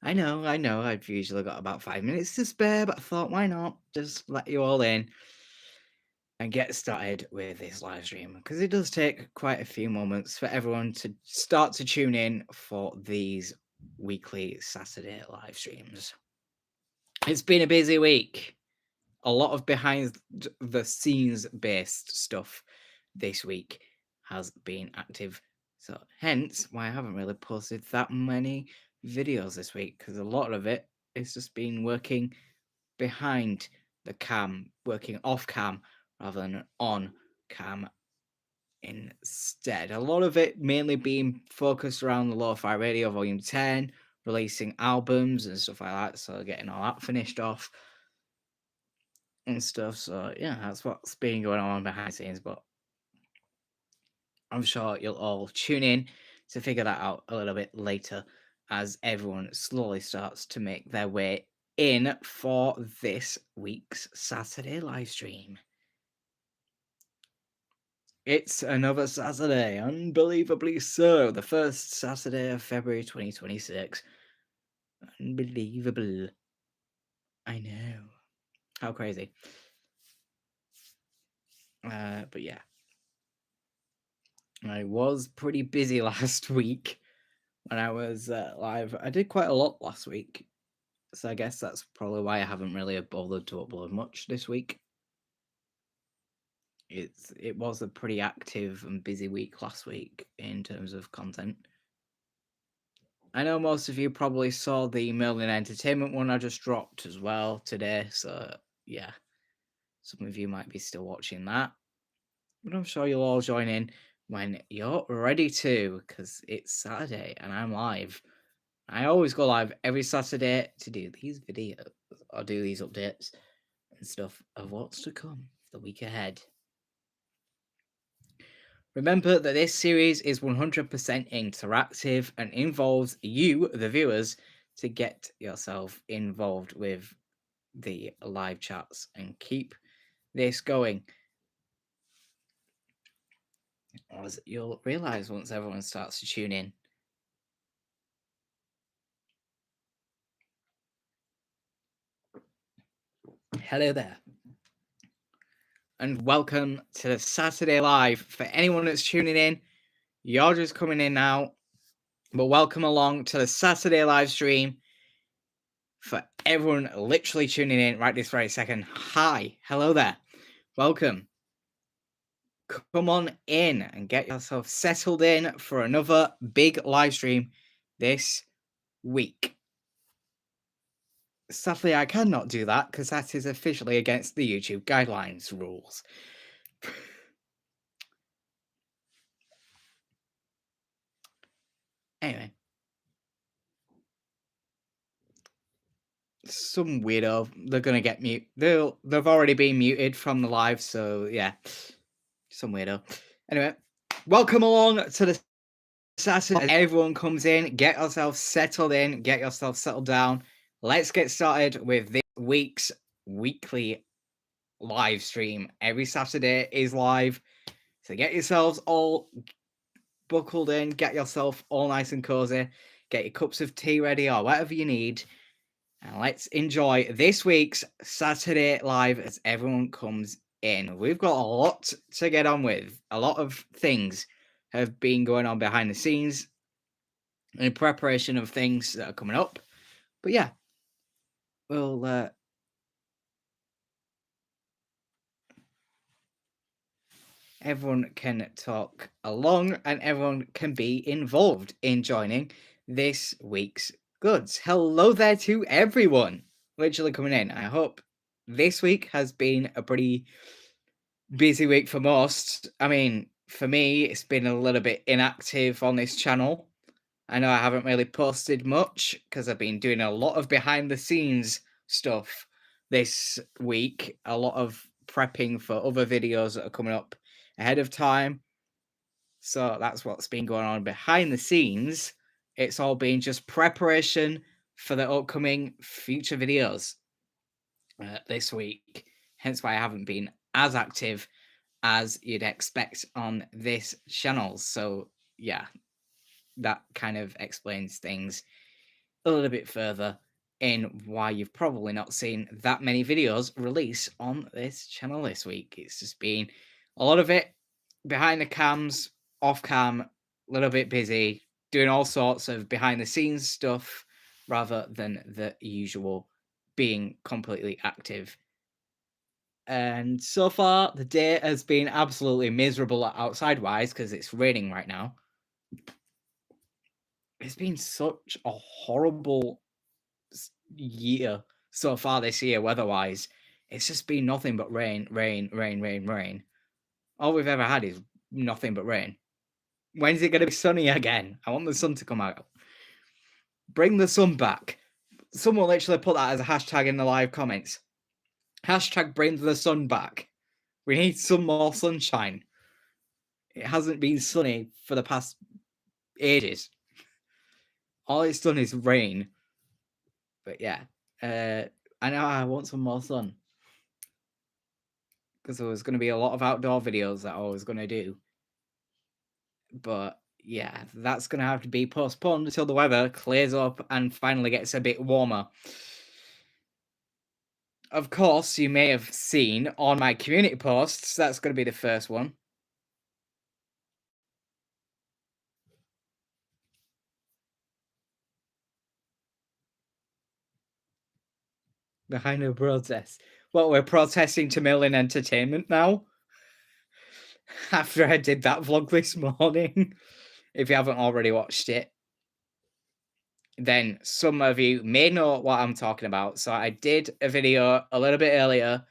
I know. I've usually got about 5 minutes to spare, but I thought, why not? Just let you all in and get started with this live stream because it does take quite a few moments for everyone to start to tune in for these weekly Saturday live streams. It's been a busy week. A lot of behind the scenes based stuff this week has been active. So hence why I haven't really posted that many videos this week because a lot of it is just been working behind the cam, working off cam rather than on cam instead. A lot of it mainly being focused around the Lo-Fi Radio Volume 10, releasing albums and stuff like that. So getting all that finished off and stuff. So yeah, that's what's been going on behind the scenes. But I'm sure you'll all tune in to figure that out a little bit later as everyone slowly starts to make their way in for this week's Saturday live stream. It's another Saturday, unbelievably so. The first Saturday of February 2026. Unbelievable. I know. How crazy. But yeah. I was pretty busy last week when I was live. I did quite a lot last week. So I guess that's probably why I haven't really bothered to upload much this week. It was a pretty active and busy week last week in terms of content. I know most of you probably saw the Merlin Entertainment one I just dropped as well today, so yeah, some of you might be still watching that. But I'm sure you'll all join in when you're ready to, because it's Saturday and I'm live. I always go live every Saturday to do these videos or do these updates and stuff of what's to come the week ahead. Remember that this series is 100% interactive and involves you, the viewers, to get yourself involved with the live chats and keep this going. As you'll realize once everyone starts to tune in. Hello there. And welcome to the Saturday Live. For anyone that's tuning in, you're just coming in now. But welcome along to the Saturday live stream. For everyone literally tuning in right this very second, hi, hello there, welcome. Come on in and get yourself settled in for another big live stream this week. Sadly, I cannot do that because that is officially against the YouTube guidelines rules. Anyway. Some weirdo. They're gonna get mute. They've already been muted from the live, so yeah. Some weirdo. Anyway, welcome along to the Saturday. Everyone comes in, get yourself settled in, get yourself settled down. Let's get started with this week's weekly live stream. Every Saturday is live. So get yourselves all buckled in, get yourself all nice and cozy, get your cups of tea ready or whatever you need. And let's enjoy this week's Saturday Live as everyone comes in. We've got a lot to get on with. A lot of things have been going on behind the scenes in preparation of things that are coming up. But yeah, we'll everyone can talk along and everyone can be involved in joining this week's goods. Hello there to everyone literally coming in. I hope this week has been a pretty busy week for most. I mean, for me, it's been a little bit inactive on this channel. I know I haven't really posted much because I've been doing a lot of behind the scenes stuff this week, a lot of prepping for other videos that are coming up ahead of time. So that's what's been going on behind the scenes. It's all been just preparation for the upcoming future videos this week. Hence why I haven't been as active as you'd expect on this channel. So yeah, that kind of explains things a little bit further in why you've probably not seen that many videos release on this channel this week. It's just been a lot of it behind the cams, off cam, a little bit busy, doing all sorts of behind the scenes stuff rather than the usual being completely active. And so far, the day has been absolutely miserable outside wise because it's raining right now. It's been such a horrible year so far this year, weather-wise. It's just been nothing but rain, rain, rain, rain, rain. All we've ever had is nothing but rain. When's it going to be sunny again? I want the sun to come out. Bring the sun back. Someone literally put that as a hashtag in the live comments. Hashtag bring the sun back. We need some more sunshine. It hasn't been sunny for the past ages. All it's done is rain. But yeah, I know I want some more sun. Because there was going to be a lot of outdoor videos that I was going to do. But yeah, that's going to have to be postponed until the weather clears up and finally gets a bit warmer. Of course, you may have seen on my community posts, that's going to be the first one. Behind the protest. Well, we're protesting to Merlin Entertainment now. After I did that vlog this morning. If you haven't already watched it, then some of you may know what I'm talking about. So I did a video a little bit earlier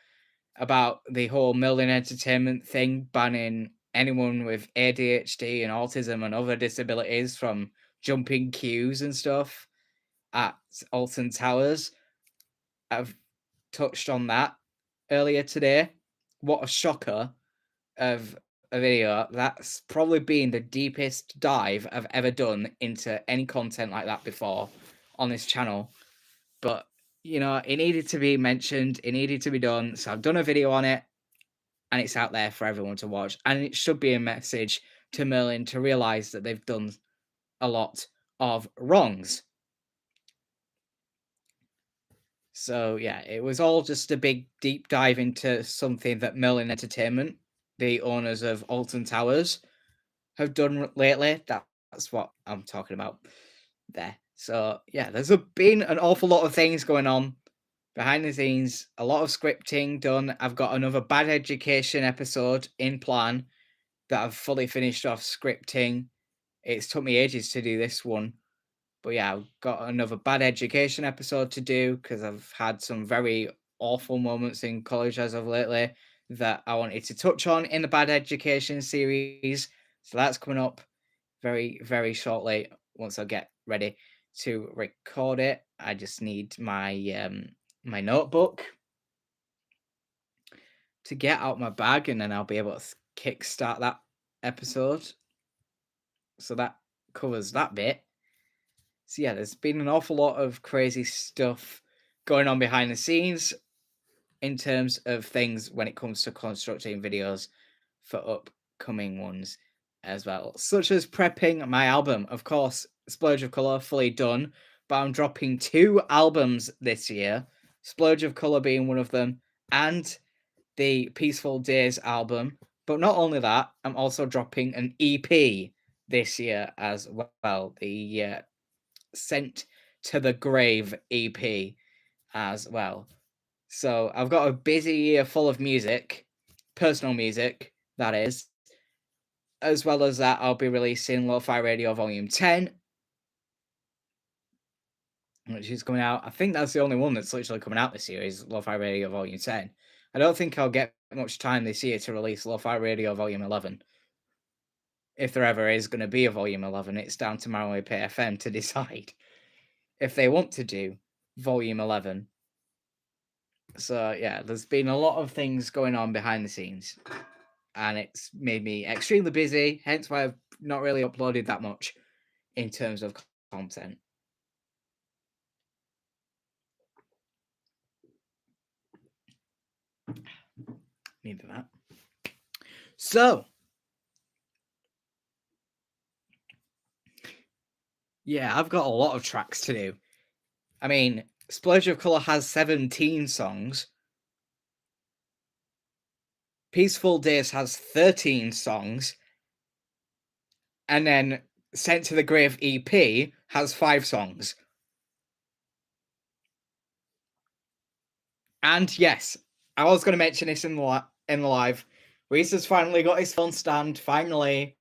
about the whole Merlin Entertainment thing, banning anyone with ADHD and autism and other disabilities from jumping queues and stuff at Alton Towers. I've touched on that earlier today. What a shocker of a video. That's probably been the deepest dive I've ever done into any content like that before on this channel. But, you know, it needed to be mentioned, it needed to be done. So I've done a video on it and it's out there for everyone to watch. And it should be a message to Merlin to realize that they've done a lot of wrongs. So yeah, it was all just a big deep dive into something that Merlin Entertainment, the owners of Alton Towers, have done lately. That's what I'm talking about there. So yeah, there's been an awful lot of things going on behind the scenes, a lot of scripting done. I've got another Bad Education episode in plan that I've fully finished off scripting. It's took me ages to do this one. But yeah, I've got another Bad Education episode to do because I've had some very awful moments in college as of lately that I wanted to touch on in the Bad Education series. So that's coming up very, very shortly once I get ready to record it. I just need my my notebook to get out my bag and then I'll be able to kickstart that episode. So that covers that bit. So yeah, there's been an awful lot of crazy stuff going on behind the scenes in terms of things when it comes to constructing videos for upcoming ones as well, such as prepping my album. Of course, Splurge of Colour fully done, but I'm dropping 2 albums this year, Splurge of Colour being one of them, and the Peaceful Days album. But not only that, I'm also dropping an EP this year as well, the Sent to the Grave EP as well. So I've got a busy year full of music, personal music, that is. As well as that, I'll be releasing Lo-Fi Radio Volume 10, which is coming out. I think that's the only one that's literally coming out this year is Lo-Fi Radio Volume 10. I don't think I'll get much time this year to release Lo-Fi Radio Volume 11. If there ever is going to be a Volume 11, it's down to Mario Pay FM to decide if they want to do Volume 11. So yeah, there's been a lot of things going on behind the scenes, and it's made me extremely busy. Hence why I've not really uploaded that much in terms of content. Neither that. So yeah, I've got a lot of tracks to do I mean, Splurge of Colour has 17 songs. Peaceful Days has 13 songs. And then Sent to the Grave EP has 5 songs. And yes, I was going to mention this in the live. Reese has finally got his phone stand. Finally,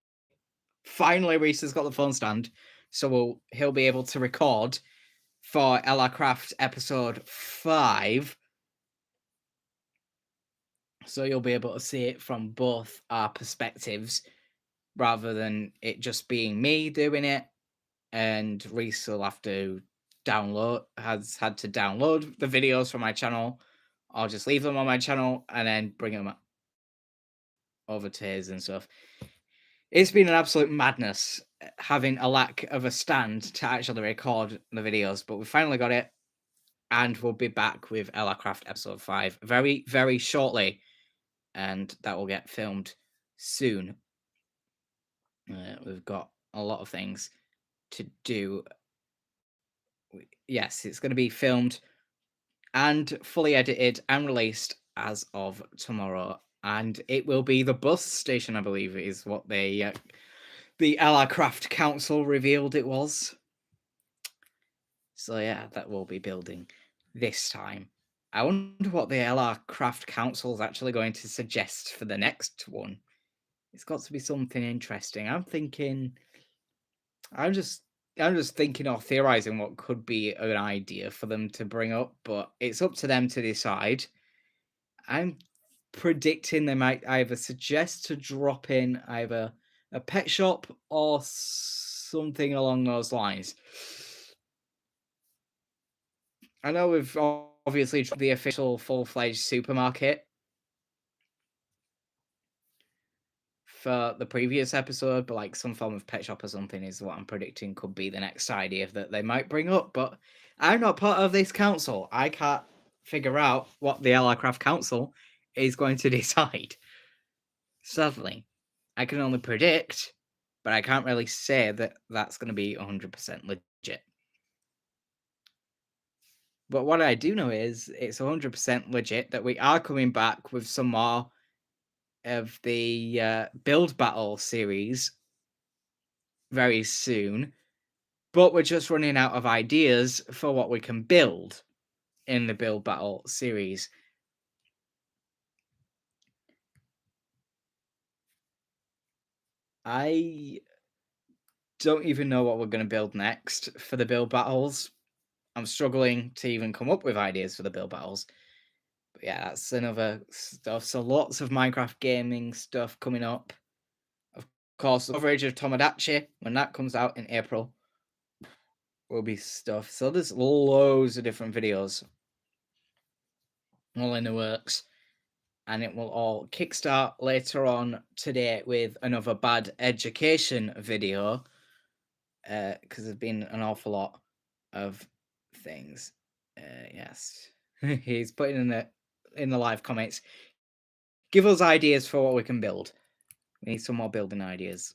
Reese has got the phone stand, so he'll be able to record for Ella Craft episode 5. So you'll be able to see it from both our perspectives, rather than it just being me doing it. And Reese will have to has had to download the videos from my channel. I'll just leave them on my channel and then bring them over to his and stuff. It's been an absolute madness having a lack of a stand to actually record the videos, but we finally got it, and we'll be back with Ella Craft episode 5 very, very shortly, and that will get filmed soon. We've got a lot of things to do. Yes, it's going to be filmed and fully edited and released as of tomorrow, and it will be the bus station, I believe, is what the Ella Craft Council revealed it was. So yeah, that will be building this time. I wonder what the Ella Craft Council is actually going to suggest for the next one. It's got to be something interesting. I'm just thinking or theorizing what could be an idea for them to bring up, but it's up to them to decide. I'm predicting they might either suggest to drop in either a pet shop or something along those lines. I know we've obviously dropped the official full-fledged supermarket for the previous episode, but like some form of pet shop or something is what I'm predicting could be the next idea that they might bring up. But I'm not part of this council. I can't figure out what the Ella Craft Council is going to decide. Sadly, I can only predict, but I can't really say that that's going to be 100% legit. But what I do know is it's 100% legit that we are coming back with some more of the Build Battle series very soon, but we're just running out of ideas for what we can build in the Build Battle series. I don't even know what we're going to build next for the Build Battles. I'm struggling to even come up with ideas for the Build Battles. But yeah, that's another stuff. So lots of Minecraft gaming stuff coming up. Of course, the coverage of Tomodachi, when that comes out in April, will be stuff. So there's loads of different videos all in the works. And it will all kickstart later on today with another bad education video. Because there's been an awful lot of things. Yes. He's putting in the live comments. Give us ideas for what we can build. We need some more building ideas.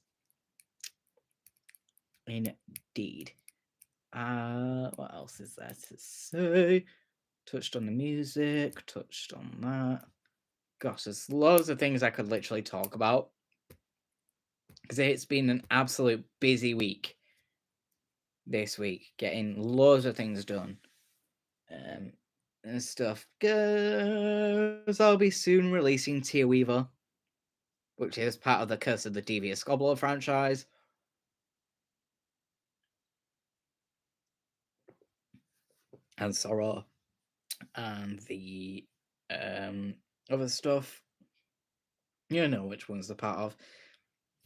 Indeed. What else is there to say? Touched on the music, touched on that. Gosh, there's loads of things I could literally talk about. Because it's been an absolute busy week this week, getting loads of things done. And stuff. Because I'll be soon releasing Tear Weaver, which is part of the Curse of the Devious Gobbler franchise. And Sorrow. And the other stuff. You know which ones they're part of.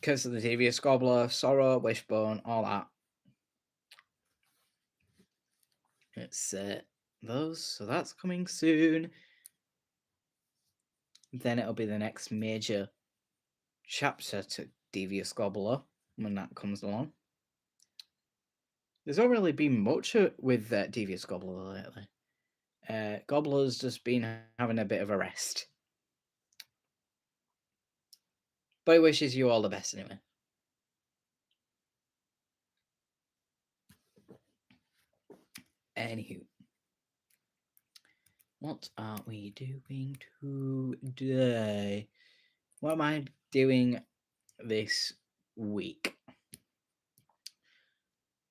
Curse of the Devious Gobbler, Sorrow, Wishbone, all that. It's those, so that's coming soon. Then it'll be the next major chapter to Devious Gobbler when that comes along. There's not really been much with Devious Gobbler lately. Gobbler's just been having a bit of a rest. But he wishes you all the best anyway. Anywho, what are we doing today? What am I doing this week?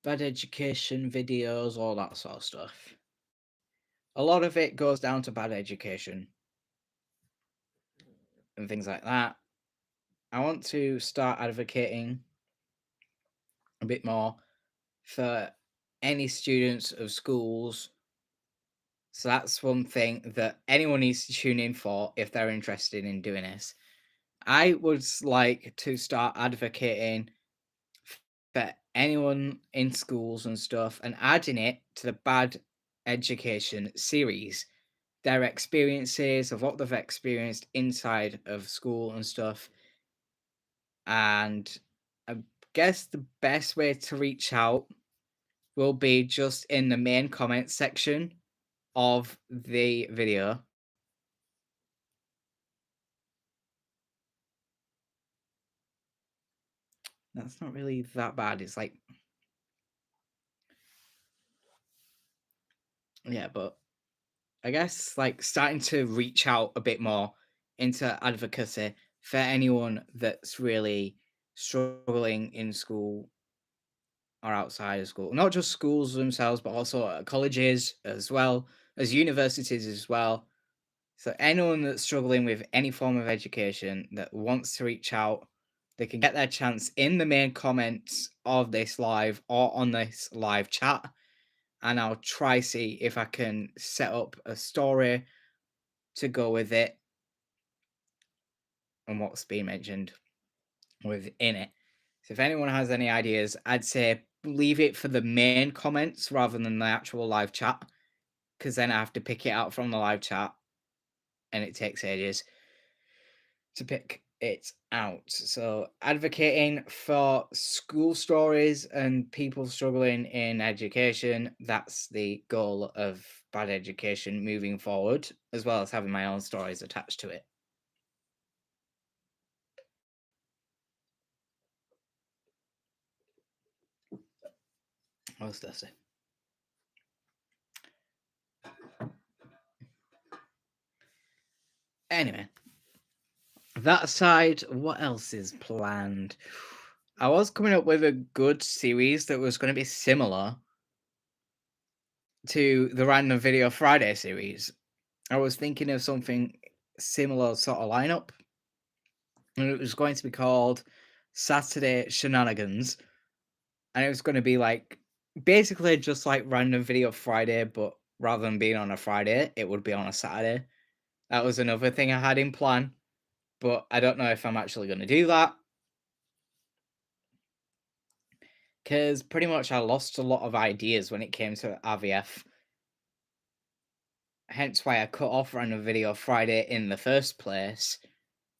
Bad education videos, all that sort of stuff. A lot of it goes down to bad education and things like that. I want to start advocating a bit more for any students of schools. So that's one thing that anyone needs to tune in for if they're interested in doing this. I would like to start advocating for anyone in schools and stuff and adding it to the bad education series, their experiences of what they've experienced inside of school and stuff. And I guess the best way to reach out will be just in the main comment section of the video. That's not really that bad. It's like, yeah, but I guess like starting to reach out a bit more into advocacy for anyone that's really struggling in school or outside of school. Not just schools themselves, but also colleges as well as universities as well. So anyone that's struggling with any form of education that wants to reach out, they can get their chance in the main comments of this live or on this live chat. And I'll try see if I can set up a story to go with it and what's being mentioned within it. So if anyone has any ideas, I'd say leave it for the main comments rather than the actual live chat, because then I have to pick it out from the live chat and it takes ages to pick it out. So advocating for school stories and people struggling in education, that's the goal of bad education moving forward, as well as having my own stories attached to it. Most definitely. Anyway, that aside, what else is planned? I was coming up with a good series that was going to be similar to the Random Video Friday series. I was thinking of something similar sort of lineup, and it was going to be called Saturday Shenanigans, and it was going to be like basically just like Random Video Friday, but rather than being on a Friday, it would be on a Saturday. That was another thing I had in plan, but I don't know if I'm actually going to do that because pretty much I lost a lot of ideas when it came to RVF. Hence why I cut off Random Video Friday in the first place,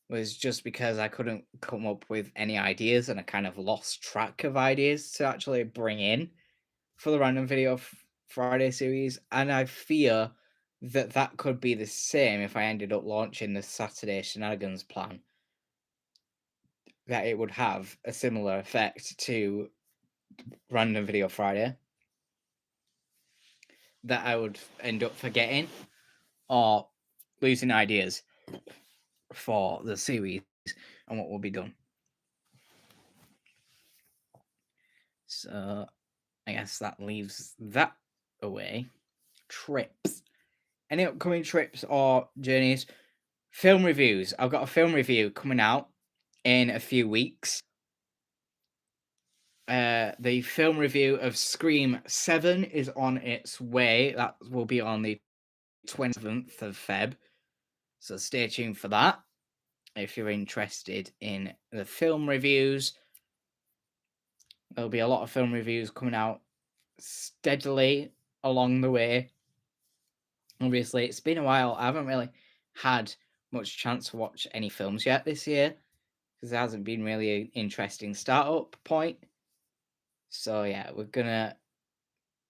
was just because I couldn't come up with any ideas and I kind of lost track of ideas to actually bring in for the Random Video Friday series. And I fear that that could be the same if I ended up launching the Saturday Shenanigans plan, that it would have a similar effect to Random Video Friday, that I would end up forgetting or losing ideas for the series and what will be done. So I guess that leaves that away. Trips. Any upcoming trips or journeys? Film reviews. I've got a film review coming out in a few weeks. The film review of Scream 7 is on its way. That will be on the 27th of Feb. So stay tuned for that if you're interested in the film reviews. There'll be a lot of film reviews coming out steadily along the way. Obviously, it's been a while. I haven't really had much chance to watch any films yet this year because there hasn't been really an interesting startup point. So yeah, we're gonna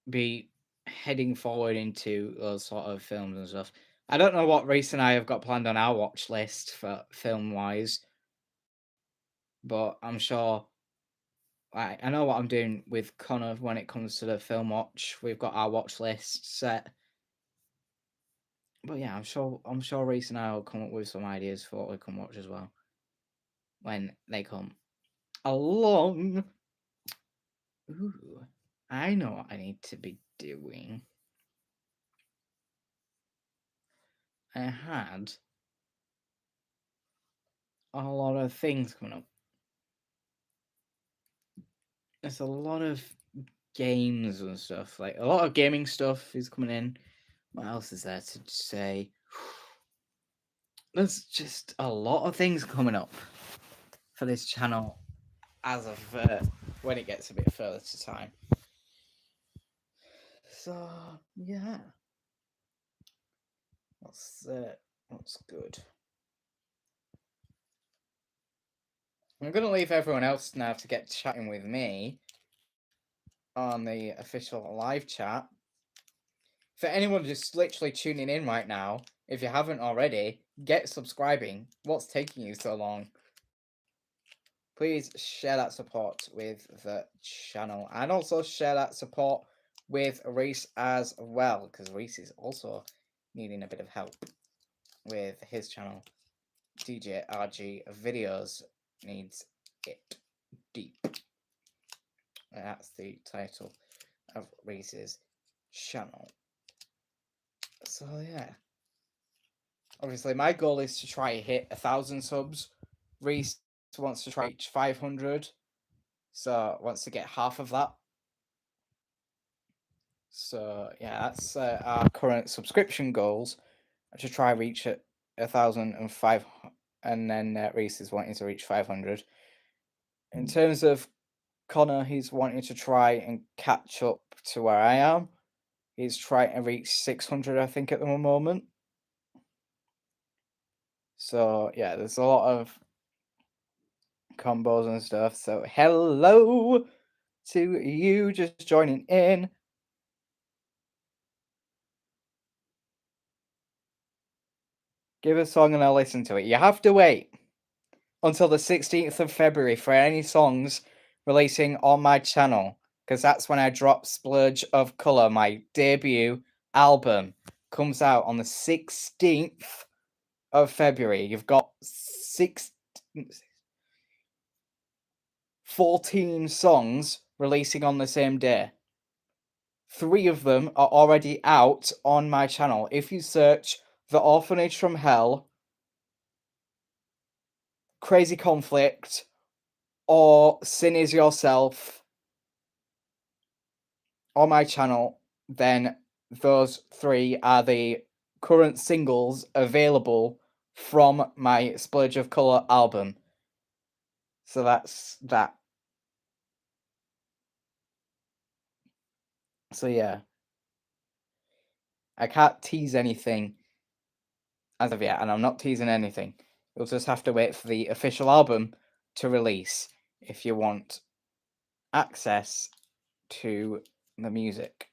be heading forward into those sort of films and stuff. I don't know what Reese and I have got planned on our watch list for film wise, but I'm sure I know what I'm doing with Connor when it comes to the film watch. We've got our watch list set. But yeah, I'm sure Reese and I will come up with some ideas for what we can watch as well when they come along. Ooh, I know what I need to be doing. I had a lot of things coming up. There's a lot of games and stuff. Like a lot of gaming stuff is coming in. What else is there to say? There's just a lot of things coming up for this channel as of when it gets a bit further to time. So yeah, that's good. I'm gonna leave everyone else now to get chatting with me on the official live chat. For anyone just literally tuning in right now, if you haven't already, get subscribing. What's taking you so long? Please share that support with the channel, and also share that support with Reese as well, because Reese is also needing a bit of help with his channel. DJ RG Videos needs it deep. And that's the title of Reese's channel. So yeah, obviously my goal is to try hit 1,000 subs. Reese wants to try reach 500, so wants to get half of that. So yeah, that's our current subscription goals. To try reach at 1,005, and then Reese is wanting to reach 500. In terms of Connor, he's wanting to try and catch up to where I am. He's trying to reach 600, I think, at the moment. So yeah, there's a lot of combos and stuff. So hello to you just joining in. Give a song and I'll listen to it. You have to wait until the 16th of February for any songs releasing on my channel, because that's when I drop Splurge of Colour, my debut album. Comes out on the 16th of February. You've got 14 songs releasing on the same day. 3 of them are already out on my channel. If you search The Orphanage from Hell, Crazy Conflict, or Sin Is Yourself on my channel, then those 3 are the current singles available from my Splurge of Colour album. So that's that. So yeah, I can't tease anything as of yet, and I'm not teasing anything. You'll just have to wait for the official album to release if you want access to the music.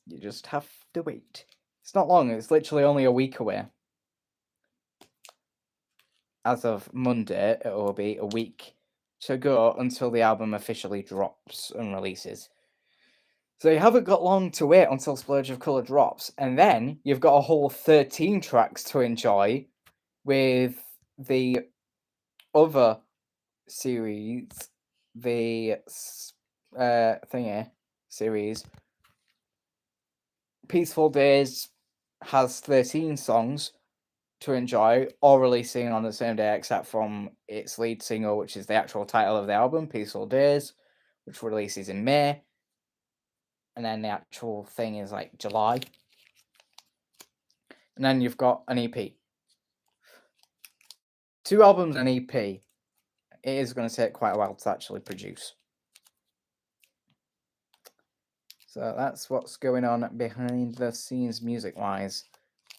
You just have to wait. It's not long, it's literally only a week away. As of Monday, it will be a week to go until the album officially drops and releases. So you haven't got long to wait until Splurge of Colour drops, and then you've got a whole 13 tracks to enjoy with the other series, the thingy series. Peaceful Days has 13 songs to enjoy, all releasing on the same day, except from its lead single, which is the actual title of the album, Peaceful Days, which releases in May. And then the actual thing is like July. And then you've got an EP. 2 albums and EP. It is going to take quite a while to actually produce. So that's what's going on behind the scenes music-wise.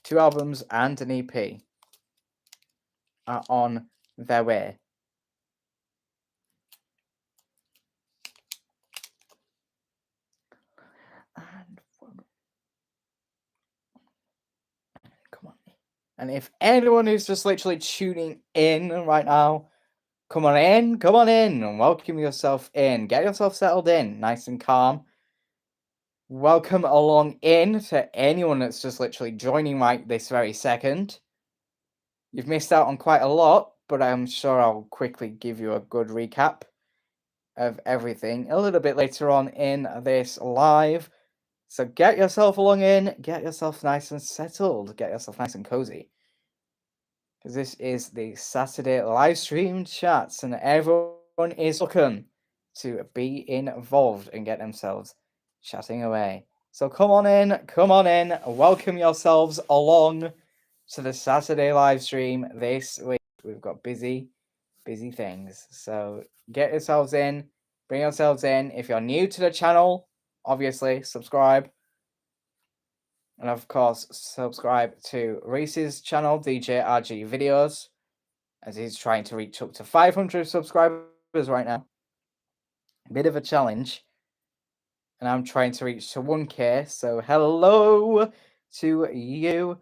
2 albums and an EP are on their way. And come on. And if anyone who's just literally tuning in right now Come on in, and welcome yourself in. Get yourself settled in, nice and calm. Welcome along in to anyone that's just literally joining right this very second. You've missed out on quite a lot, but I'm sure I'll quickly give you a good recap of everything a little bit later on in this live. So get yourself along in, get yourself nice and settled, get yourself nice and cozy. Because this is the Saturday live stream chats, and everyone is welcome to be involved and get themselves chatting away. So come on in, welcome yourselves along to the Saturday live stream this week. We've got busy things. So get yourselves in, bring yourselves in. If you're new to the channel, obviously subscribe. And of course, subscribe to Reese's channel, DJ RG Videos, as he's trying to reach up to 500 subscribers right now. Bit of a challenge. And I'm trying to reach to 1K. So hello to you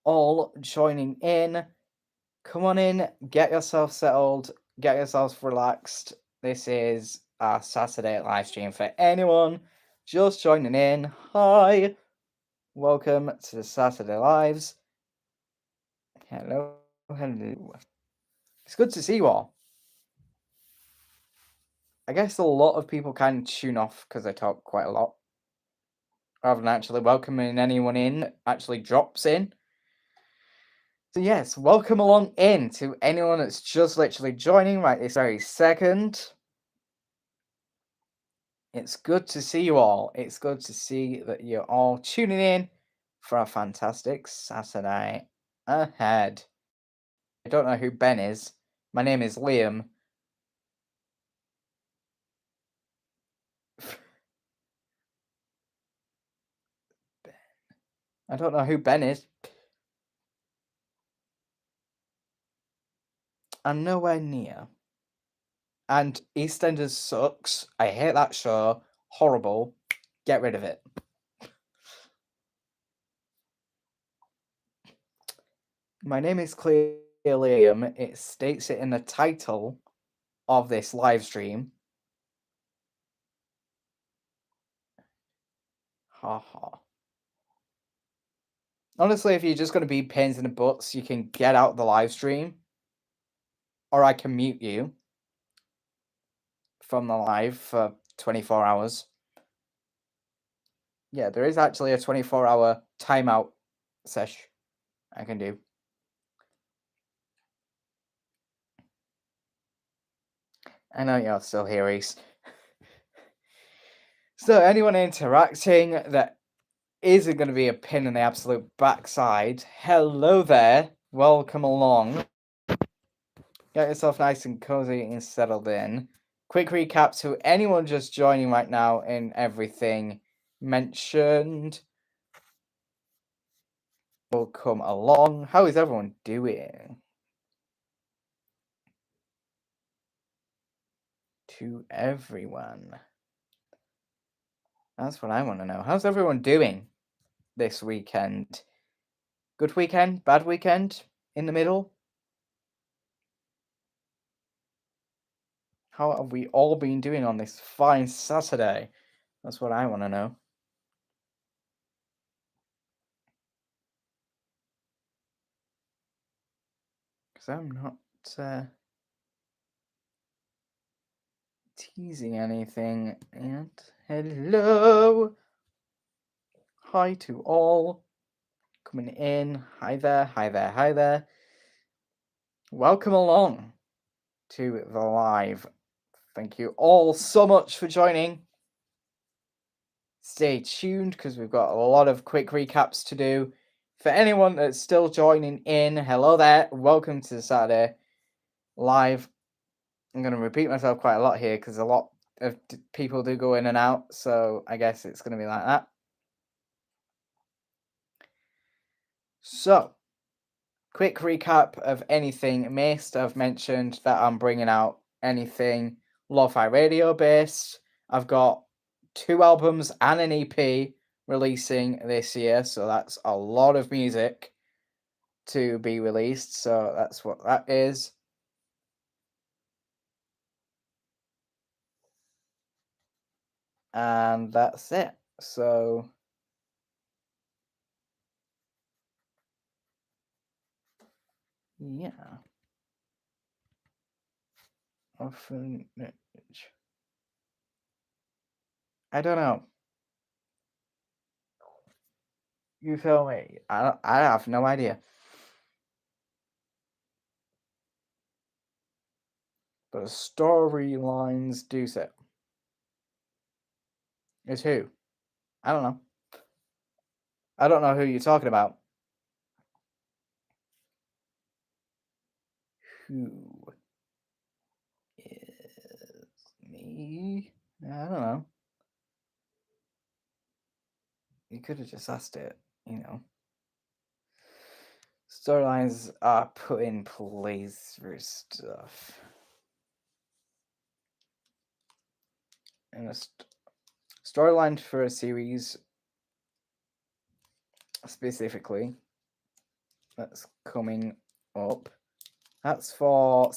all joining in. Come on in, get yourself settled, get yourselves relaxed. This is our Saturday live stream for anyone just joining in. Hi, welcome to the Saturday Lives. Hello. It's good to see you all. I guess a lot of people kind of tune off because I talk quite a lot, rather than actually welcoming anyone in that actually drops in. So yes, welcome along in to anyone that's just literally joining right this very second. It's good to see you all. It's good to see that you're all tuning in for a fantastic Saturday ahead. I don't know who Ben is. My name is Liam. I don't know who Ben is. I'm nowhere near. And EastEnders sucks. I hate that show. Horrible. Get rid of it. My name is clearly Liam. It states it in the title of this live stream. Ha ha. Honestly, if you're just going to be pains in the butts, you can get out the live stream. Or I can mute you from the live for 24 hours. Yeah, there is actually a 24-hour timeout sesh I can do. I know you're still here, Reese. So anyone interacting that isn't going to be a pin in the absolute backside, hello there. Welcome along. Get yourself nice and cozy and settled in. Quick recap to anyone just joining right now in everything mentioned. Welcome along. How is everyone doing? To everyone. That's what I want to know. How's everyone doing this weekend? Good weekend? Bad weekend? In the middle? How have we all been doing on this fine Saturday? That's what I want to know. Because I'm not teasing anything yet. Hello! Hi to all. Coming in. Hi there, hi there, hi there. Welcome along to the live. Thank you all so much for joining. Stay tuned because we've got a lot of quick recaps to do. For anyone that's still joining in, hello there. Welcome to the Saturday live. I'm going to repeat myself quite a lot here because a lot of people do go in and out. So I guess it's going to be like that. So, quick recap of anything missed. I've mentioned that I'm bringing out anything lo-fi radio based. I've got 2 albums and an EP releasing this year, so that's a lot of music to be released. So that's what that is. And that's it. So yeah. Orphanage. I don't know. You tell me. I have no idea. But storylines do so. Is who? I don't know. I don't know who you're talking about. Who is me? I don't know. You could have just asked it, you know. Storylines are put in place for stuff. And a storyline for a series specifically that's coming up. That's for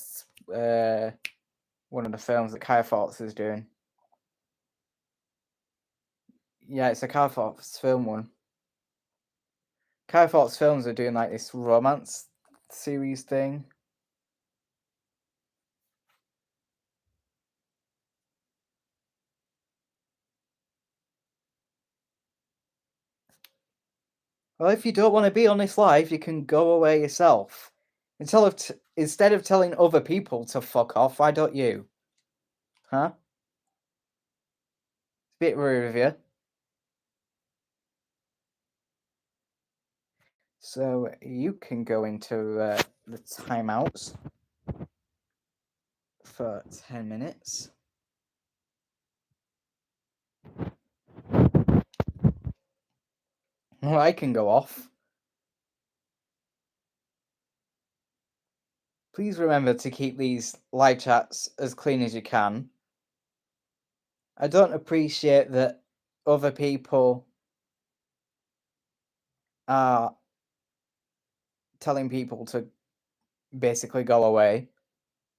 one of the films that Kaya Fox is doing. Yeah, it's a Kaya Fox film one. Kaya Fox films are doing like this romance series thing. Well, if you don't want to be on this live, you can go away yourself. Instead of telling other people to fuck off, why don't you? Huh? It's a bit rude of you. So you can go into the timeouts for 10 minutes. Well, I can go off. Please remember to keep these live chats as clean as you can. I don't appreciate that other people are telling people to basically go away.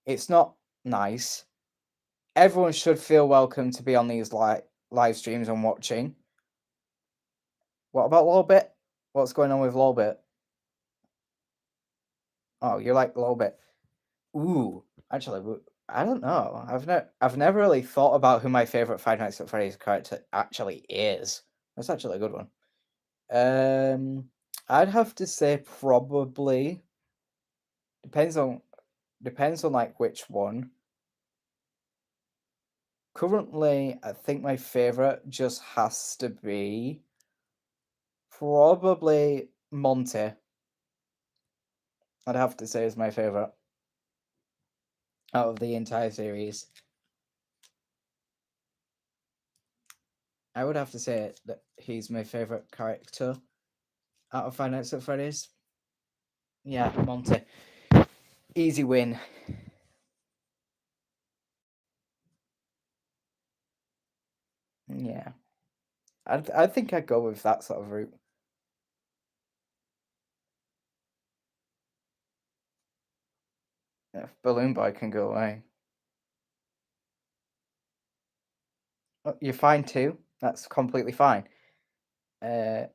It's not nice. Everyone should feel welcome to be on these live streams and watching. What about Lolbit? What's going on with Lolbit? Oh, you like Lolbit? Ooh, actually, I don't know. I've never really thought about who my favorite Five Nights at Freddy's character actually is. That's actually a good one. I'd have to say probably depends on like which one. Currently, I think my favorite just has to be probably Monty. I'd have to say is my favorite out of the entire series. I would have to say that he's my favorite character out of Five Nights at Freddy's. Yeah, Monty. Easy win. Yeah. I think I'd go with that sort of route. If Balloon Boy can go away. Oh, you're fine too. That's completely fine. I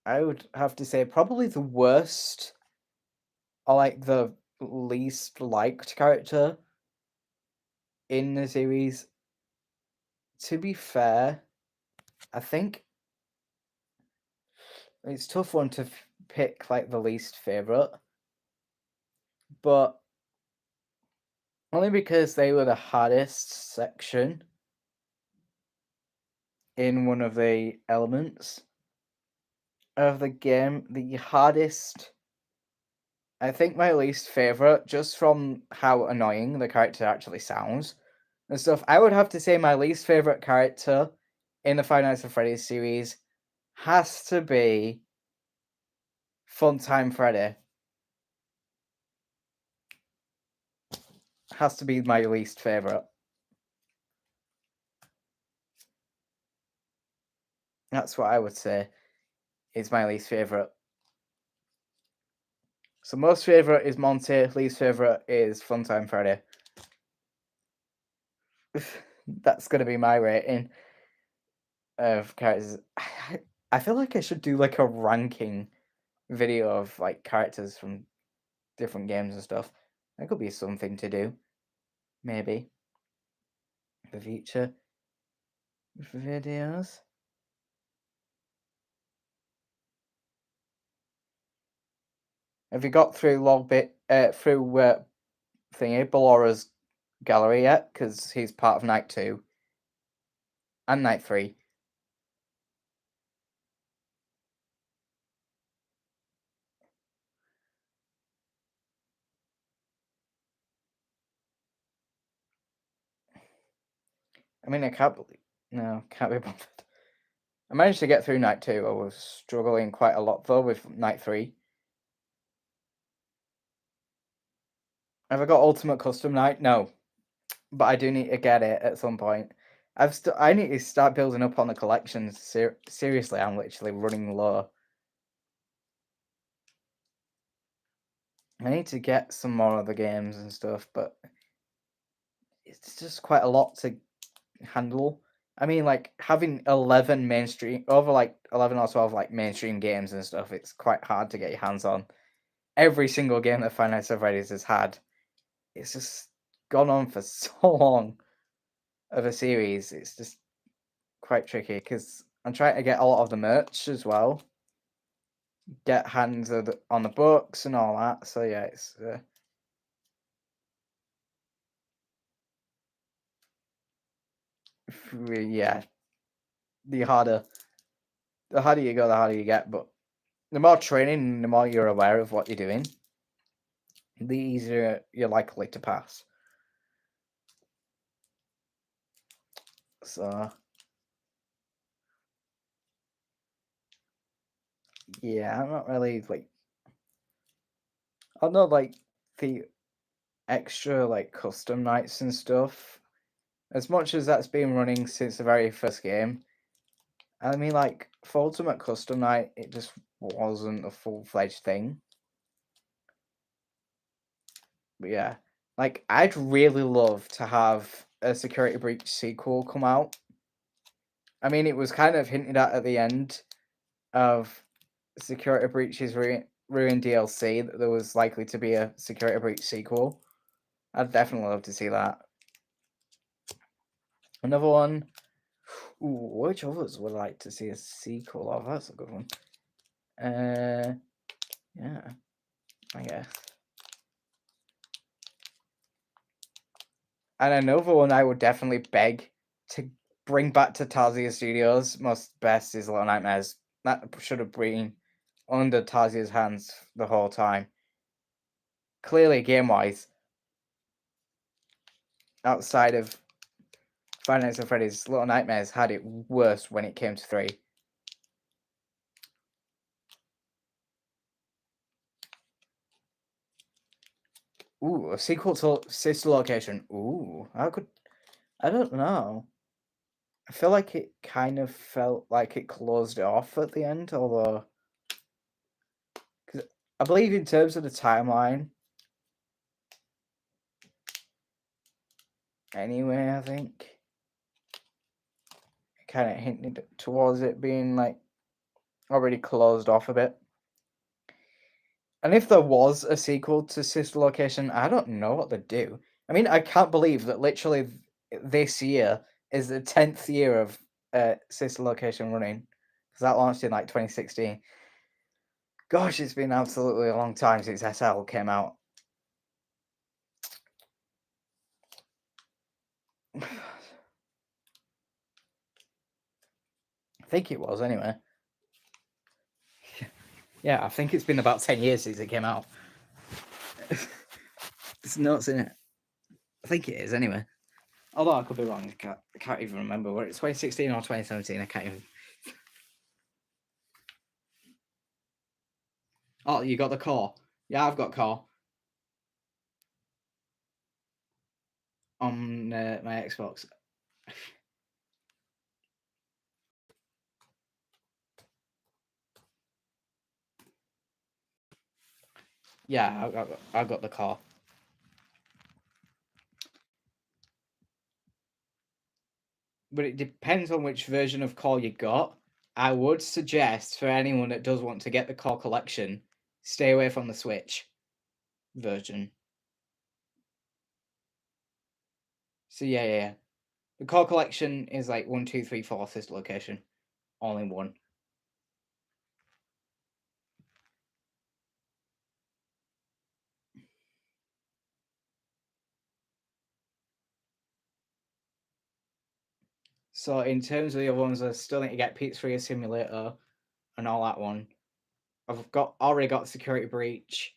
would have to say probably the worst or like the least liked character in the series. To be fair, I think it's a tough one to pick like the least favorite, but only because they were the hardest section in one of the elements of the game. The hardest, I think my least favorite, just from how annoying the character actually sounds and stuff, I would have to say my least favorite character in the Five Nights at Freddy's series has to be Funtime Freddy. Has to be my least favorite. That's what I would say is my least favorite. So most favorite is Monty, least favorite is Funtime Freddy. That's gonna be my rating of characters. I feel like I should do like a ranking video of like characters from different games and stuff. That could be something to do, maybe, for future videos. Have you got through thingy Ballora's gallery yet? Because he's part of Night 2 and Night 3. I mean, I can't believe. No, can't be bothered. I managed to get through Night 2. I was struggling quite a lot though with Night 3. Have I got Ultimate Custom Night? No, but I do need to get it at some point. I need to start building up on the collections. Seriously, I'm literally running low. I need to get some more of the games and stuff, but it's just quite a lot to handle. I mean, like having 11 mainstream over like 11 or 12 like mainstream games and stuff. It's quite hard to get your hands on. Every single game that Five Nights at Freddy's has had, it's just gone on for so long of a series. It's just quite tricky because I'm trying to get a lot of the merch as well, get hands on the books and all that. So yeah, it's yeah, the harder you go, the harder you get. But the more training, the more you're aware of what you're doing, the easier you're likely to pass. So yeah, I'm not really like I'm not like the extra like custom nights and stuff. As much as that's been running since the very first game, I mean like for Ultimate Custom Night, it just wasn't a full-fledged thing. But yeah, like I'd really love to have a Security Breach sequel come out. I mean, it was kind of hinted at the end of Security Breach's Ruin DLC that there was likely to be a Security Breach sequel. I'd definitely love to see that. Another one. Ooh, which others would like to see a sequel of? That's a good one. Yeah, I guess. And another one I would definitely beg to bring back to Tarzia Studios, most best is Little Nightmares. That should have been under Tarzia's hands the whole time. Clearly, game-wise, outside of Five Nights at Freddy's, Little Nightmares had it worse when it came to 3. Ooh, a sequel to Sister Location. Ooh, I don't know. I feel like it kind of felt like it closed it off at the end, although... Cause I believe in terms of the timeline, anyway, I think it kind of hinted towards it being like already closed off a bit. And if there was a sequel to Sister Location, I don't know what they'd do. I mean, I can't believe that literally this year is the 10th year of Sister Location running, because that launched in like 2016. Gosh, it's been absolutely a long time since SL came out. I think it was anyway. Yeah, I think it's been about 10 years since it came out. It's nuts, isn't it? I think it is anyway. Although I could be wrong. I can't even remember whether it's 2016 or 2017. I can't even. Oh, you got the core? Yeah, I've got core on my Xbox. Yeah, I got the core. but it depends on which version of core you got. I would suggest for anyone that does want to get the core collection, stay away from the Switch version. So yeah. The core collection is like 1, 2, 3, 4 sister location, all in one. So in terms of the other ones, I still need to get Pizzeria Simulator and all that one. I've already got Security Breach.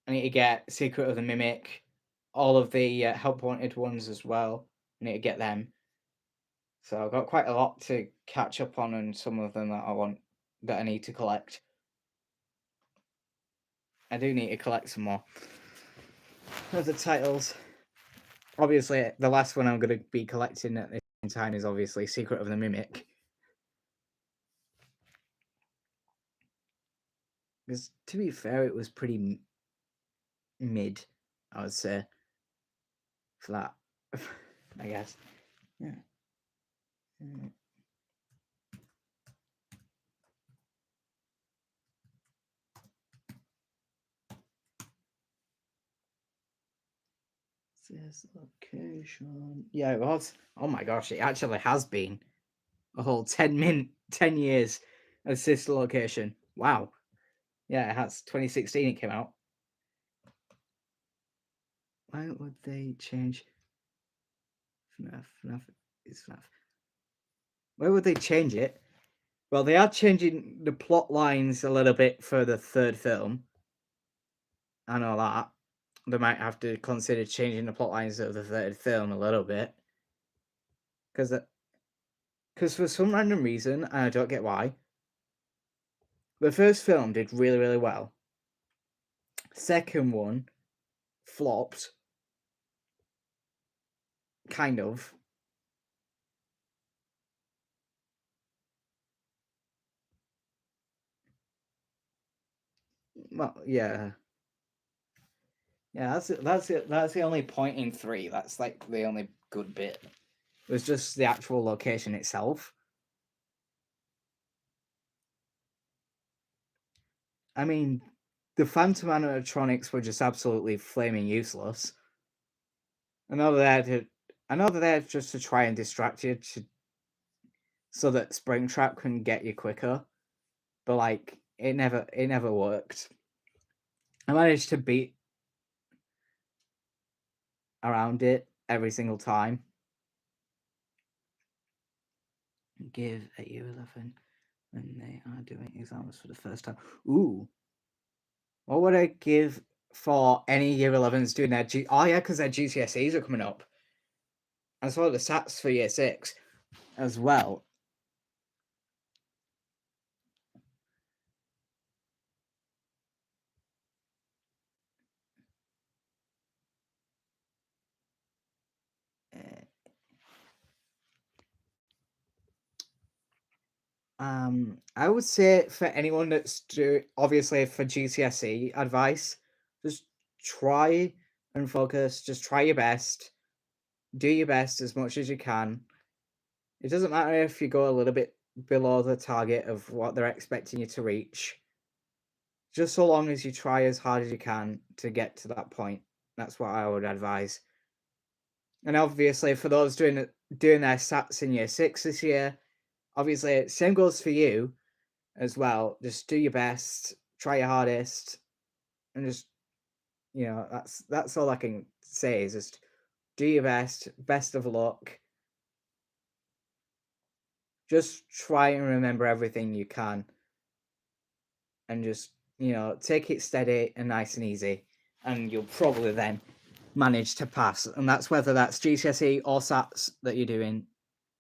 I need to get Secret of the Mimic, all of the Help Wanted ones as well. I need to get them. So I've got quite a lot to catch up on, and some of them that I need to collect. I do need to collect some more of the titles. Obviously, the last one I'm going to be collecting at this time is obviously Secret of the Mimic. Because to be fair, it was pretty mid, I would say, for that. I guess. Yeah. This location. Yeah, it was. Oh my gosh, it actually has been a whole 10 years of sister location. Wow. Yeah, it has. 2016 it came out. Why would they change FNAF is FNAF? Why would they change it? Well, they are changing the plot lines a little bit for the third film. I know that. They might have to consider changing the plot lines of the third film a little bit. Because for some random reason, and I don't get why, the first film did really, really well. Second one flopped. Kind of. Well, yeah. Yeah, that's the only point in 3. That's like the only good bit. It was just the actual location itself. I mean, the Phantom animatronics were just absolutely flaming useless. I know they're there just to try and distract you so that Springtrap can get you quicker. But like it never worked. I managed to beat around it every single time. Give a year 11 when they are doing exams for the first time. Ooh. What would I give for any year 11s doing their oh yeah, because their GCSEs are coming up. As well as the SATs for year 6 as well. I would say for anyone that's obviously for GCSE advice, just try and focus. Just try your best. Do your best as much as you can. It doesn't matter if you go a little bit below the target of what they're expecting you to reach. Just so long as you try as hard as you can to get to that point. That's what I would advise. And obviously, for those doing their SATs in year 6 this year, obviously, same goes for you as well. Just do your best, try your hardest, and just that's all I can say is just do your best. Best of luck. Just try and remember everything you can, and just take it steady and nice and easy, and you'll probably then manage to pass. And that's whether that's GCSE or SATs that you're doing.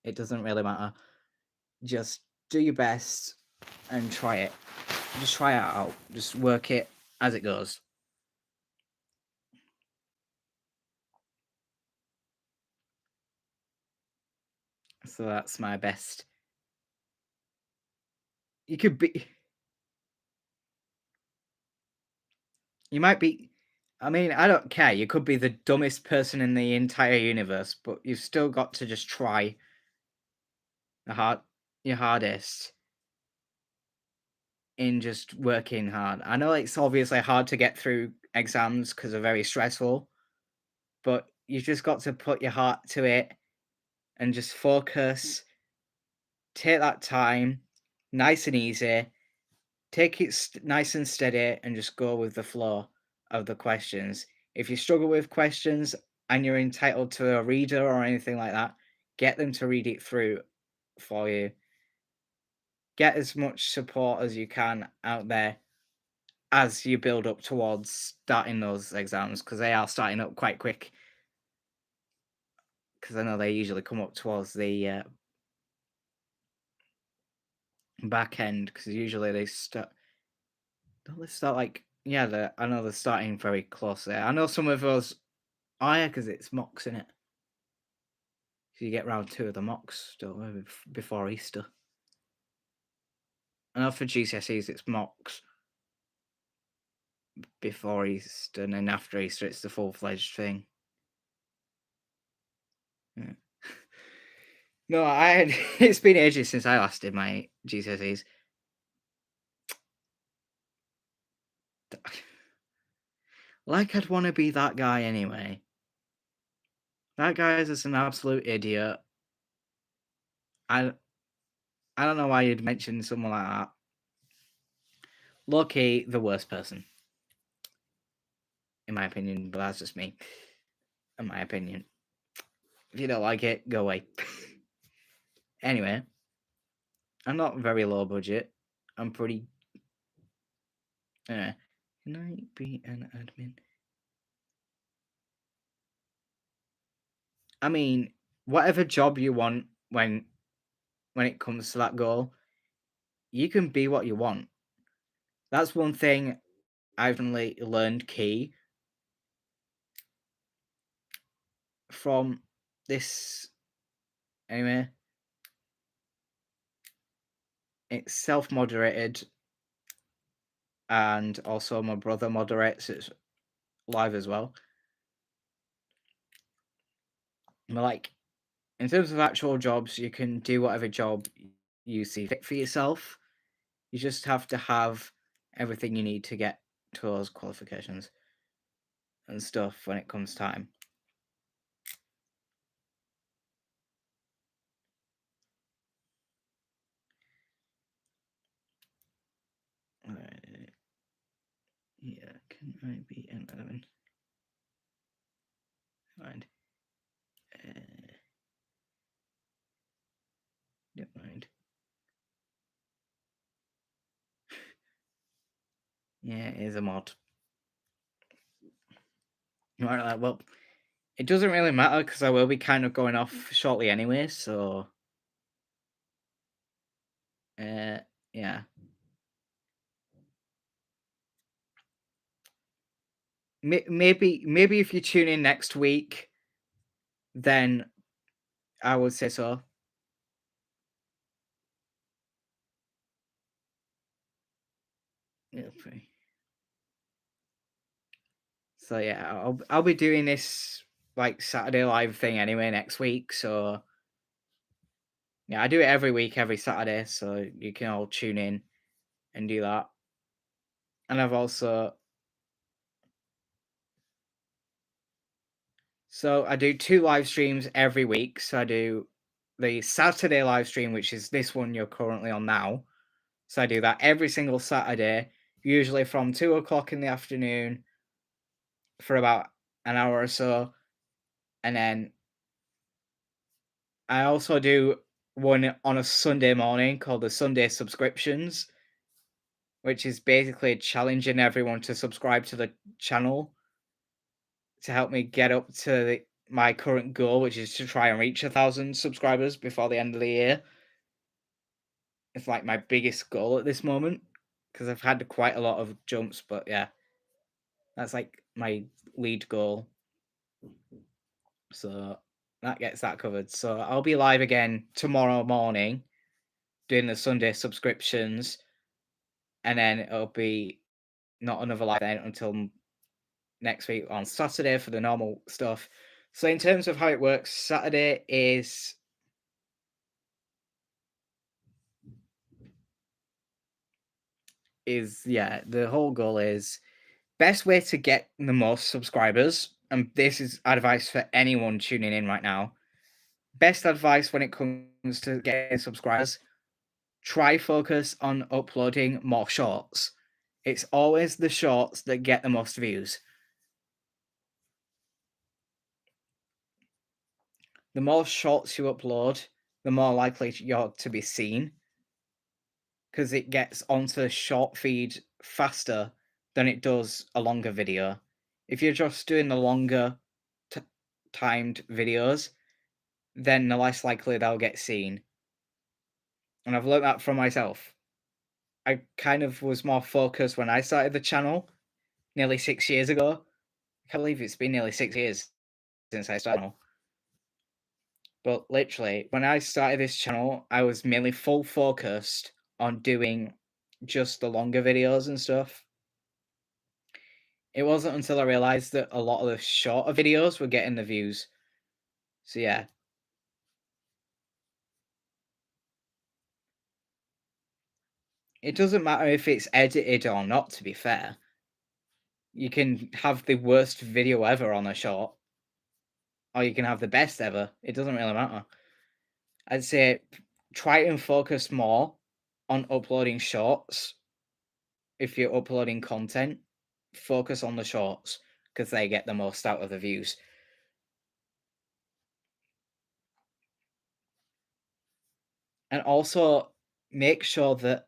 It doesn't really matter. Just do your best and try it. Just try it out. Just work it as it goes. So that's my best. You could be. You might be. I mean, I don't care. You could be the dumbest person in the entire universe, but you've still got to just try the hard your hardest in just working hard. I know it's obviously hard to get through exams because 'cause they're very stressful, but you've just got to put your heart to it and just focus, take that time, nice and easy, take it nice and steady, and just go with the flow of the questions. If you struggle with questions and you're entitled to a reader or anything like that, get them to read it through for you. Get as much support as you can out there as you build up towards starting those exams because they are starting up quite quick. Because I know they usually come up towards the back end because usually they start. Don't they start like yeah? I know they're starting very close there. I know some of those. Oh yeah, because it's mocks in it. So you get round two of the mocks don't we, before Easter. I know for GCSEs it's mocks before Easter, and then after Easter it's the full-fledged thing. Yeah. No, I had, it's been ages since I last did my GCSEs. Like I'd want to be that guy anyway. That guy is just an absolute idiot. I I don't know why you'd mention someone like that. Low-key, the worst person, in my opinion, but that's just me. In my opinion. If you don't like it, go away. Anyway, I'm not very low budget. I'm pretty. Can I be an admin? I mean, whatever job you want when it comes to that goal, you can be what you want. That's one thing I've only learned key from this. Anyway, it's self-moderated, and also my brother moderates it live as well. But like in terms of actual jobs, you can do whatever job you see fit for yourself. You just have to have everything you need to get to those qualifications and stuff when it comes time. Yeah, can I be an admin? Mind. Don't mind. Yeah, it is a mod. Right, well, it doesn't really matter because I will be kind of going off shortly anyway, so yeah. Maybe if you tune in next week, then I would say so. Yeah, so yeah, I'll be doing this like Saturday live thing anyway next week. So yeah, I do it every week, every Saturday, so you can all tune in and do that. And I've also so I do two live streams every week. So I do the Saturday live stream, which is this one you're currently on now. So I do that every single Saturday, usually from 2 o'clock in the afternoon for about an hour or so. And then I also do one on a Sunday morning called the Sunday Subscriptions, which is basically challenging everyone to subscribe to the channel to help me get up to my current goal, which is to try and reach 1,000 subscribers before the end of the year. It's like my biggest goal at this moment because I've had quite a lot of jumps, but yeah, that's like my lead goal. So that gets that covered. So I'll be live again tomorrow morning doing the Sunday subscriptions, and then it'll be not another live then until next week on Saturday for the normal stuff. So in terms of how it works, Saturday is yeah, the whole goal is best way to get the most subscribers, and this is advice for anyone tuning in right now. Best advice when it comes to getting subscribers, try focus on uploading more shorts. It's always the shorts that get the most views. The more shorts you upload, the more likely you're to be seen because it gets onto the short feed faster than it does a longer video. If you're just doing the longer t- timed videos, then the less likely they'll get seen. And I've learned that from myself. I kind of was more focused when I started the channel nearly 6 years ago. I can't believe it's been nearly 6 years since I started. But literally, when I started this channel, I was mainly full focused on doing just the longer videos and stuff. It wasn't until I realized that a lot of the shorter videos were getting the views. So yeah, it doesn't matter if it's edited or not, to be fair. You can have the worst video ever on a short, or you can have the best ever. It doesn't really matter. I'd say try and focus more on uploading shorts. If you're uploading content, focus on the shorts because they get the most out of the views. And also make sure that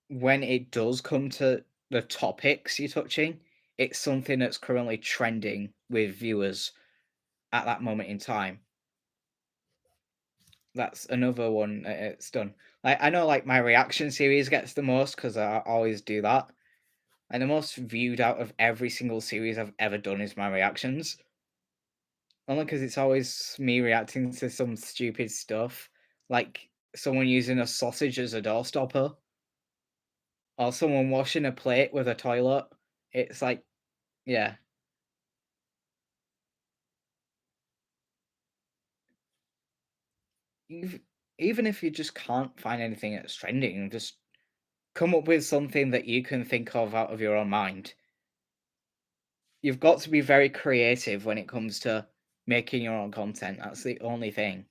when it does come to the topics you're touching, it's something that's currently trending with viewers at that moment in time. That's another one it's done. Like I know like my reaction series gets the most because I always do that. And the most viewed out of every single series I've ever done is my reactions. Only because it's always me reacting to some stupid stuff, like someone using a sausage as a door stopper, or someone washing a plate with a toilet. It's like, yeah, ev- even if you just can't find anything that's trending, just come up with something that you can think of out of your own mind. You've got to be very creative when it comes to making your own content. That's the only thing.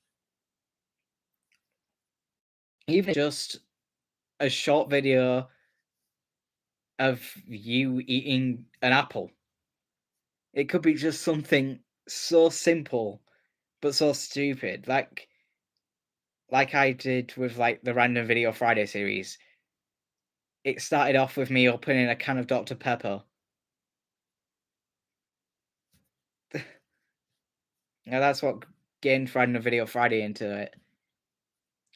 Even just a short video of you eating an apple. It could be just something so simple but so stupid. Like I did with like the Random Video Friday series. It started off with me opening a can of Dr. Pepper. Now that's what gained Random Video Friday into it.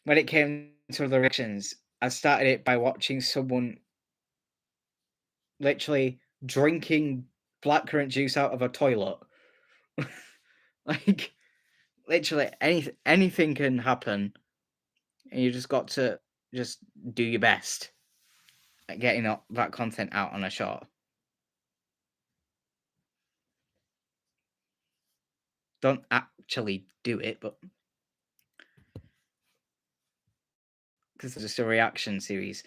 When it came to the reactions, I started it by watching someone literally drinking blackcurrant juice out of a toilet. Like literally anything can happen, and you just got to just do your best at getting that content out on a short. Don't actually do it, but because it's just a reaction series.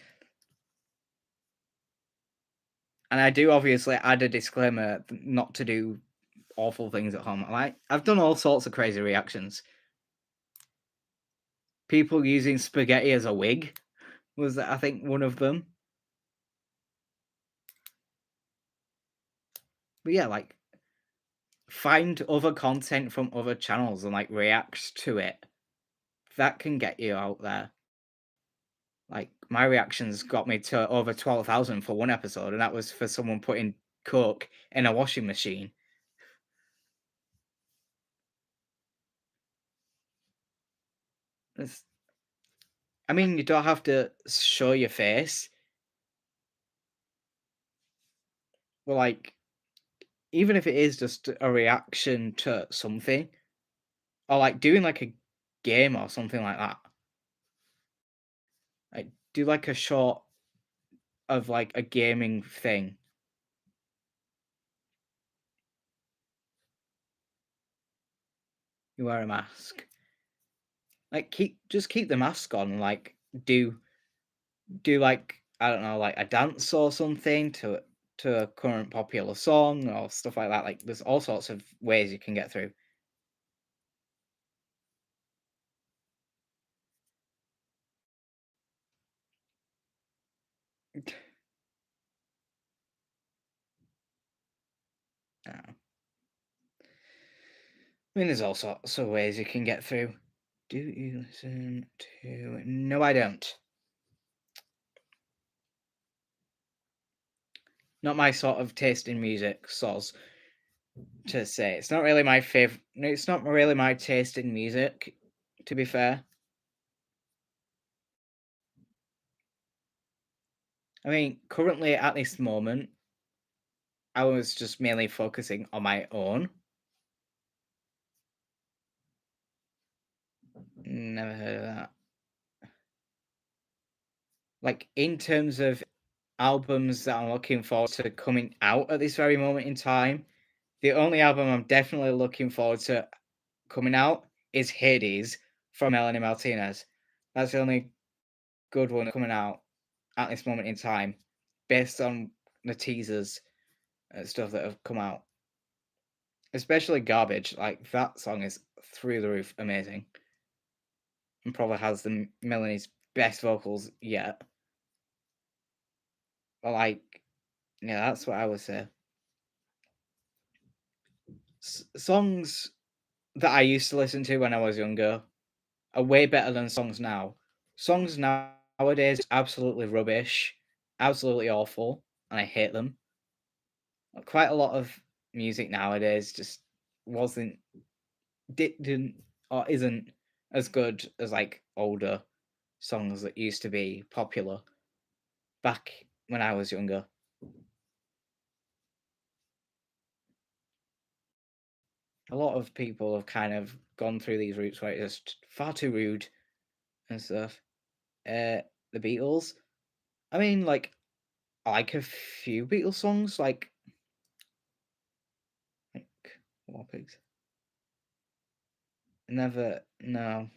And I do obviously add a disclaimer not to do awful things at home. Like I've done all sorts of crazy reactions. People using spaghetti as a wig was I think one of them. But yeah, like find other content from other channels and like react to it. That can get you out there. Like my reactions got me to over 12,000 for one episode, and that was for someone putting coke in a washing machine. It's, I mean, you don't have to show your face, but like even if it is just a reaction to something, or like doing like a game or something like that. Like do like a short of like a gaming thing. you wear a mask. Like keep the mask on. Like do like I don't know, like a dance or something to a current popular song or stuff like that. Like there's all sorts of ways you can get through. I mean, there's all sorts of ways you can get through. Do you listen to? No, I don't. Not my sort of taste in music, soz to say. It's not really my favorite. It's not really my taste in music, to be fair. I mean, currently at this moment, I was just mainly focusing on my own. Never heard of that. Like in terms of albums that I'm looking forward to coming out at this very moment in time, the only album I'm definitely looking forward to coming out is Hades from Melanie Martinez. That's the only good one coming out at this moment in time, based on the teasers and stuff that have come out. Especially Garbage, like that song is through the roof amazing, and probably has the Melanie's best vocals yet. But like, yeah, that's what I would say. Songs that I used to listen to when I was younger are way better than songs now. Songs nowadays absolutely rubbish, absolutely awful, and I hate them. Quite a lot of music nowadays just wasn't didn't or isn't as good as like older songs that used to be popular back when I was younger. A lot of people have kind of gone through these routes where it's just far too rude and stuff. Uh, the Beatles. I mean, like I like a few Beatles songs, like War Pigs. Never, no,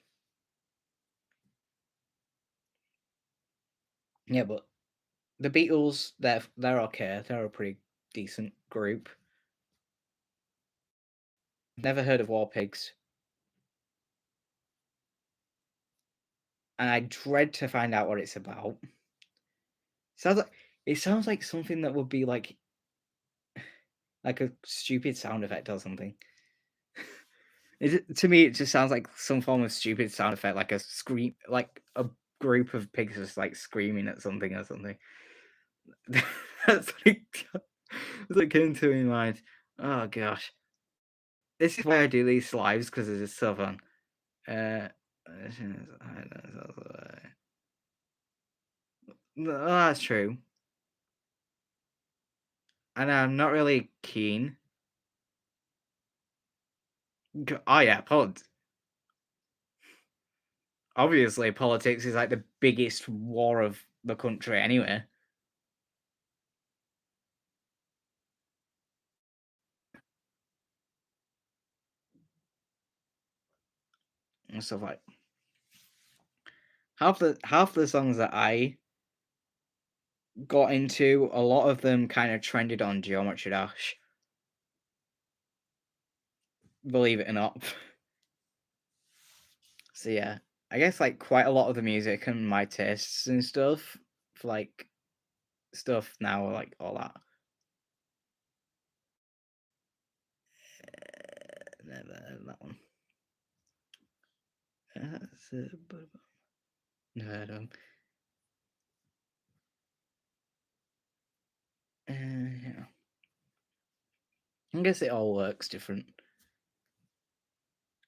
yeah, but the Beatles, they're okay. They're a pretty decent group. Never heard of War Pigs, and I dread to find out what it's about. Sounds like it sounds like something that would be like a stupid sound effect or something. To me, it just sounds like some form of stupid sound effect, like a scream, like a group of pigs just like screaming at something or something. That's what came to my mind. Oh gosh, this is why I do these lives because it's just so fun. Uh, no, that's true, and I'm not really keen. Oh yeah, obviously politics is like the biggest war of the country anyway. And stuff like half the songs that I got into, a lot of them kind of trended on Geometry Dash. Believe it or not. So yeah, I guess like quite a lot of the music and my tastes and stuff, for like stuff now, like all that. Never heard that one. Never heard of 'em. Yeah. I guess it all works different.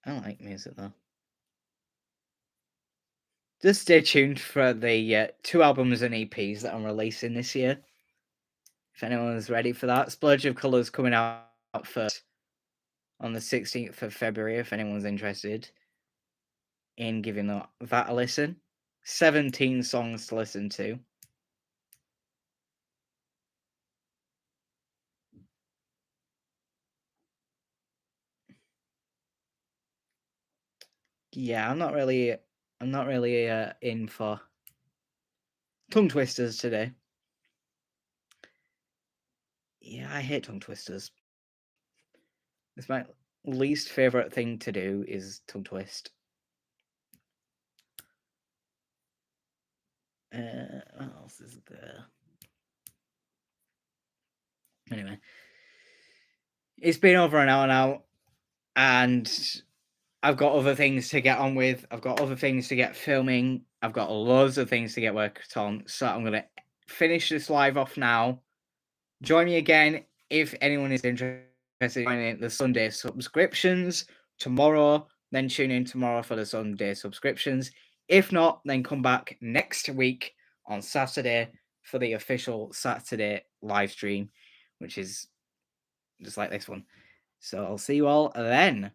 I don't like music though. Just stay tuned for the 2 albums and EPs that I'm releasing this year. If anyone's ready for that, Splurge of Colours coming out first on the 16th of February. If anyone's interested in giving that a listen, 17 songs to listen to. Yeah, I'm not really in for tongue twisters today. Yeah, I hate tongue twisters. It's my least favorite thing to do is tongue twist. What else is there? Anyway, it's been over an hour now, and I've got other things to get on with. I've got other things to get filming. I've got loads of things to get worked on. So I'm gonna finish this live off now. Join me again if anyone is interested in joining the Sunday subscriptions tomorrow. Then tune in tomorrow for the Sunday subscriptions. If not, then come back next week on Saturday for the official Saturday live stream, which is just like this one. So I'll see you all then.